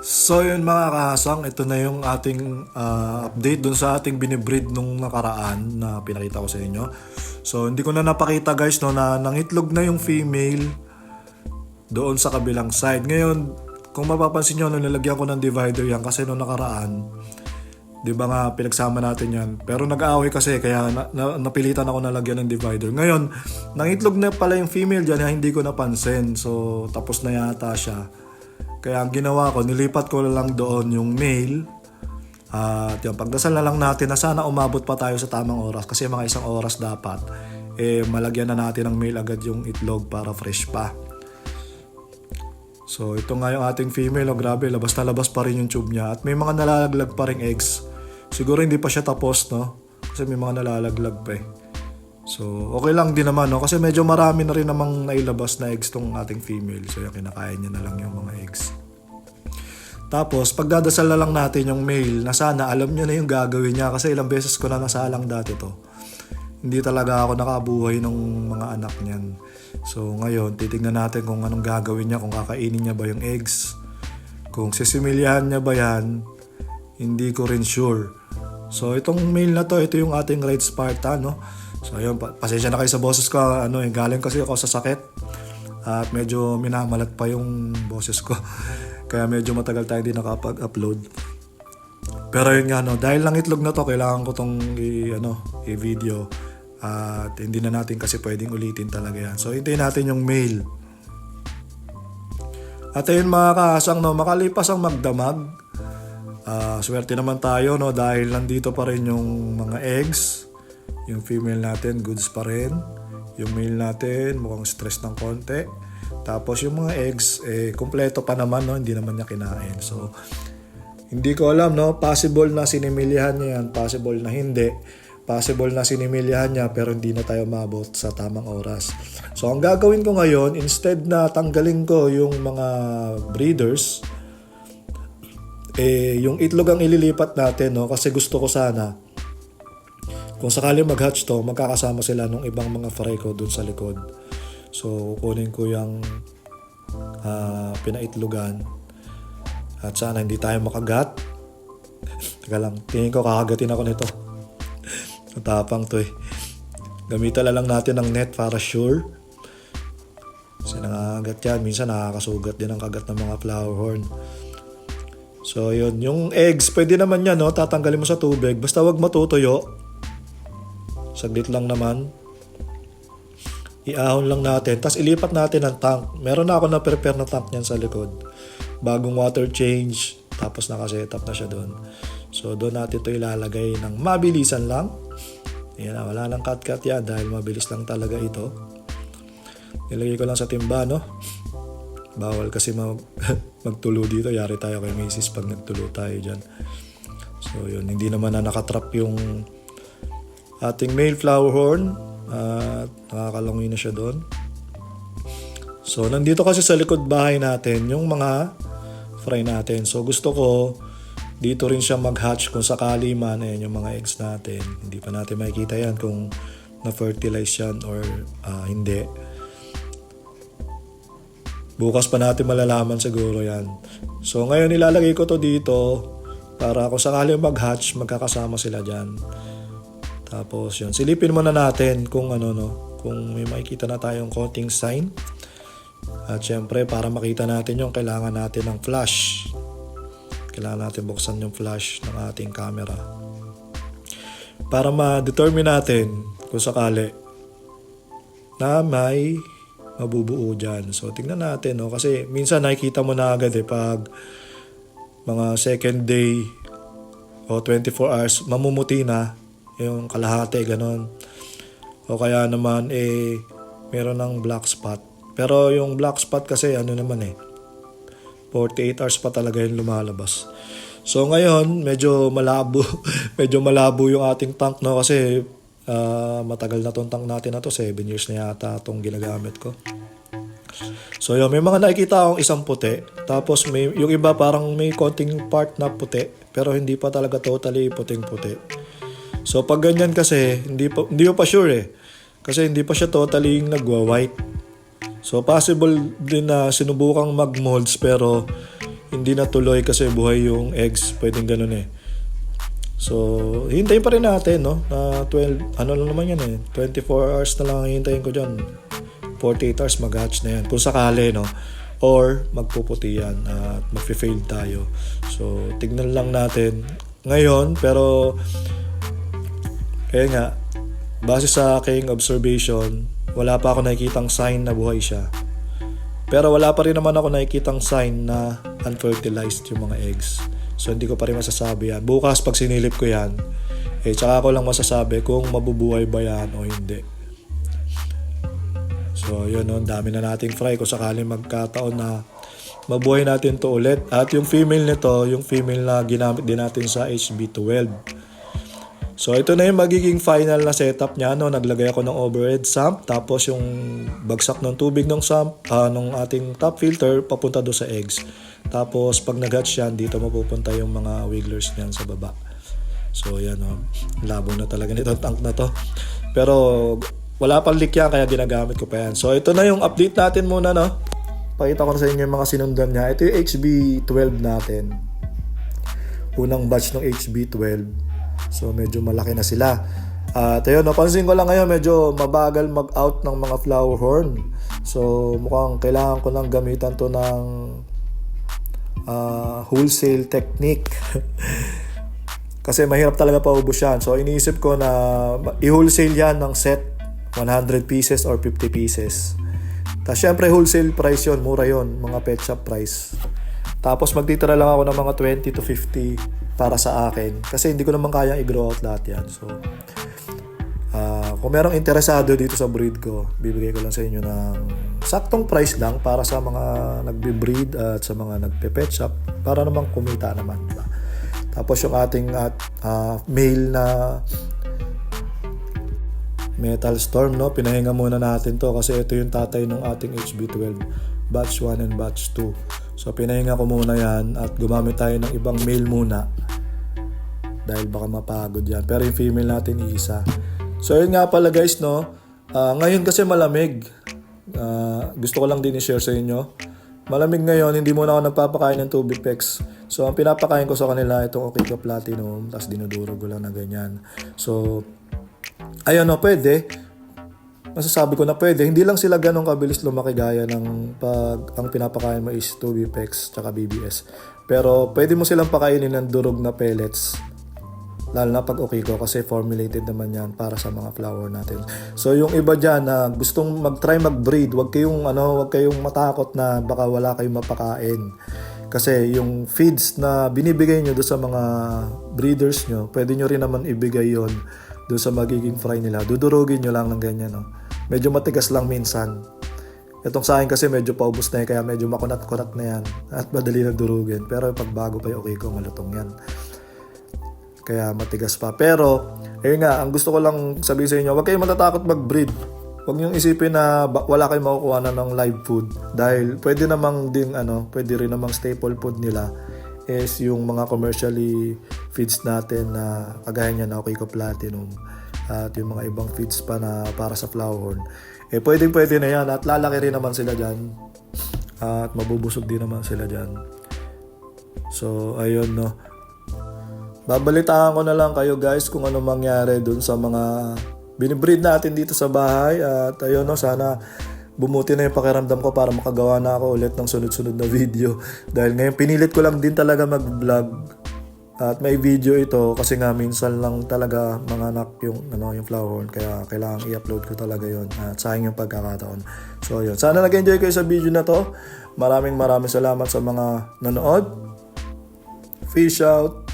So yun mga kahasang, ito na yung ating update dun sa ating binibreed nung nakaraan na pinakita ko sa inyo. So hindi ko na napakita guys no, na nangitlog na yung female doon sa kabilang side. Ngayon, kung mapapansin nyo, nilagyan ko ng divider yan kasi nung nakaraan, di ba nga pinagsama natin yan. Pero nag-aaway kasi kaya napilitan ako na lagyan ng divider. Ngayon, nangitlog na pala yung female dyan na hindi ko napansin. So tapos na yata siya. Kaya ang ginawa ko, nilipat ko lang doon yung male. At yung pagdasal na lang natin na sana umabot pa tayo sa tamang oras. Kasi mga isang oras dapat, malagyan na natin ng male agad yung itlog para fresh pa. So ito nga yung ating female. Oh, grabe, labas na labas pa rin yung tube niya. At may mga nalalaglag pa rin eggs. Siguro hindi pa siya tapos, no? Kasi may mga nalalaglag pa eh. So okay lang din naman, no? Kasi medyo marami na rin namang nailabas na eggs tong ating female. So yung kinakain niya na lang yung mga eggs. Tapos pagdadasal na lang natin yung male na sana alam niya na yung gagawin niya. Kasi ilang beses ko na nasalang dati to. Hindi talaga ako nakabuhay ng mga anak niyan. So ngayon, titignan natin kung anong gagawin niya, kung kakainin niya ba yung eggs. Kung sisimilyahan niya ba yan, hindi ko rin sure. So itong male na to, ito yung ating Red Spartan, no? So ayun, pasensya na kayo sa boses ko, galing kasi ako sa sakit. At medyo minamalat pa yung boses ko. Kaya medyo matagal tayo hindi nakapag-upload. Pero yun nga, no, dahil lang itlog na to, kailangan ko tong i-video. At hindi na natin kasi pwedeng ulitin talaga yan. So hintayin natin yung male. At ayun mga kahasang, no, makalipas ang magdamag. Swerte naman tayo, no, dahil nandito pa rin yung mga eggs. Yung female natin, goods pa rin. Yung male natin, mukhang stress ng konti. Tapos yung mga eggs, kompleto pa naman, no, hindi naman niya kinain. So hindi ko alam, no, possible na sinimilyahan niya yan, possible na hindi. Possible na sinimilyahan niya pero hindi na tayo mabot sa tamang oras. So ang gagawin ko ngayon, instead na tanggalin ko yung mga breeders, yung itlog ang ililipat natin, no, kasi gusto ko sana kung sakali mag-hatch to, magkakasama sila ng ibang mga fry ko dun sa likod. So kukunin ko yung pinaitlogan at sana hindi tayo makagat. Teka lang, tingin ko kakagatin ako nito. Matapang to eh. Gamitan na lang natin ng net para sure. Kasi nangangagat yan. Minsan nakakasugat din ang kagat ng mga flower horn. So yun, yung eggs, pwede naman yan, no? Tatanggalin mo sa tubig. Basta wag matutuyo. Saglit lang naman. Iahon lang natin. Tapos ilipat natin ang tank. Meron na ako na prepare na tank niyan sa likod. Bagong water change. Tapos nakasetup na siya doon. So doon natin ito ilalagay ng mabilisan lang. Ayan, wala nang cut-cut yan dahil mabilis lang talaga ito. Nilagay ko lang sa timba, no? Bawal kasi magtulo dito. Yari tayo kay Macy's pag nagtulo tayo dyan. So yun, hindi naman na nakatrap yung ating male flower horn. At nakakalungi na siya doon. So nandito kasi sa likod bahay natin yung mga fry natin. So gusto ko dito rin siya mag-hatch kung sakali man. Ayan yung mga eggs natin. Hindi pa natin makikita yan kung na-fertilize yan or hindi. Bukas pa natin malalaman siguro yan. So ngayon ilalagay ko to dito para kung sakali mag-hatch, magkakasama sila dyan. Tapos yun, silipin muna natin kung kung may makikita na tayong konting sign. At syempre para makita natin yung kailangan natin ng flash. Kailangan natin buksan yung flash ng ating camera. Para ma-determine natin kung sakali na may mabubuo dyan. So tingnan natin, no? Kasi minsan nakikita mo na agad pag mga second day o 24 hours, mamumuti na yung kalahati, ganon. O kaya naman, meron ng black spot. Pero yung black spot kasi, 48 hours pa talaga yung lumalabas. So ngayon, medyo malabo. Medyo malabo yung ating tank, no? Kasi matagal na tong tank natin na to. 7 years na yata itong ginagamit ko. So yun, may mga nakikita akong isang puti. Tapos yung iba parang may konting part na puti. Pero hindi pa talaga totally puting-puti. So pag ganyan kasi, hindi ko pa sure Kasi hindi pa siya totally nagwa-white. So possible din na sinubukang mag-molds pero hindi natuloy kasi buhay yung eggs, pwedeng ganun eh. So, hintayin pa rin natin, no? Na 12, ano lang naman yan eh, 24 hours na lang hintayin ko dyan. 48 hours mag-hatch na yan. Kung sakali, no? Or magpuputi yan at mag-fail tayo. So, tignan lang natin ngayon, pero kaya nga, base sa aking observation, wala pa ako nakikitang sign na buhay siya. Pero wala pa rin naman ako nakikitang sign na unfertilized yung mga eggs. So hindi ko pa rin masasabi yan. Bukas pag sinilip ko yan, tsaka ko lang masasabi kung mabubuhay ba yan o hindi. So yun, no, dami na nating fry kung sakaling magkataon na mabuhay natin to ulit. At yung female nito, yung female na ginamit din natin sa HB12. So ito na yung magiging final na setup niya, no. Naglagay ako ng overhead sump, tapos yung bagsak ng tubig ng sump, ng ating top filter papunta do sa eggs. Tapos pag nag-hatch yan, dito mapupunta yung mga wigglers niyan sa baba. So yan, no. Labo na talaga nitong tank na to. Pero wala pang leak yan, kaya ginagamit ko pa yan. So ito na yung update natin muna, no. Pakita ko na sa inyo yung mga sinundan niya. Ito yung HB12 natin. Unang batch ng HB12. So medyo malaki na sila. At ayun, napansin ko lang ngayon medyo mabagal mag-out ng mga flower horn. So mukhang kailangan ko lang gamitan to ng wholesale technique. Kasi mahirap talaga paubos yan. So iniisip ko na i-wholesale yan ng set 100 pieces or 50 pieces. Tapos syempre wholesale price yon, mura yon, mga pet shop price. Tapos magtitira lang ako ng mga 20 to 50 para sa akin. Kasi hindi ko naman kayang i-grow out lahat yan. So, kung merong interesado dito sa breed ko, bibigay ko lang sa inyo ng saktong price lang para sa mga nagbe-breed at sa mga nagpe-pet shop para naman kumita naman. Diba? Tapos yung ating male na Metal Storm, no? Pinahinga muna natin to kasi ito yung tatay ng ating HB12. Batch 1 and batch 2. So pinahinga ko muna yan at gumamit tayo ng ibang male muna dahil baka mapagod yan. Pero yung female natin isa. So yun nga pala guys, no, ngayon kasi malamig. Gusto ko lang din i-share sa inyo. Malamig ngayon, hindi muna ako nagpapakain ng tubig pecks. So ang pinapakain ko sa kanila itong Okiko Platinum, tapos dinudurog ko lang na ganyan. So ayun, no, pwede. Masasabi ko na pwede. Hindi lang sila ganun kabilis lumaki gaya ng pag ang pinapakain mo is 2B PEX tsaka BBS. Pero pwede mo silang pakainin ng durog na pellets. Lalo na pag Okiko kasi formulated naman yan para sa mga flower natin. So yung iba dyan na gustong mag-try mag-breed, wag kayong matakot na baka wala kayong mapakain. Kasi yung feeds na binibigay nyo doon sa mga breeders nyo, pwede nyo rin naman ibigay yon doon sa magiging fry nila. Dudurugin nyo lang ng ganyan, no? Medyo matigas lang minsan. Itong sa akin kasi medyo paubos na kaya medyo makunat-kunat na yan. At madali na durugin. Pero pag bago pa yung Okiko, malutong yan. Kaya matigas pa. Pero, ayun nga, ang gusto ko lang sabihin sa inyo, huwag kayong matatakot mag-breed. Huwag niyong isipin na wala kayong makukuha na ng live food. Dahil pwede namang pwede rin namang staple food nila is yung mga commercially feeds natin na kagaya niya na Okiko Platinum at yung mga ibang feeds pa na para sa flower horn. Pwede na yan at lalaki rin naman sila dyan at mabubusog din naman sila dyan. So ayun, no. Babalitaan ko na lang kayo guys kung ano mangyari dun sa mga binibreed natin dito sa bahay at ayun, no, sana bumuti na yung pakiramdam ko para makagawa na ako ulit ng sunod-sunod na video. Dahil ngayon pinilit ko lang din talaga mag-vlog. At may video ito kasi nga minsan lang talaga manganak yung flower horn. Kaya kailangan i-upload ko talaga yon. At sayang yung pagkakataon. So yun. Sana nag-enjoy kayo sa video na to. Maraming salamat sa mga nanood. Fish out.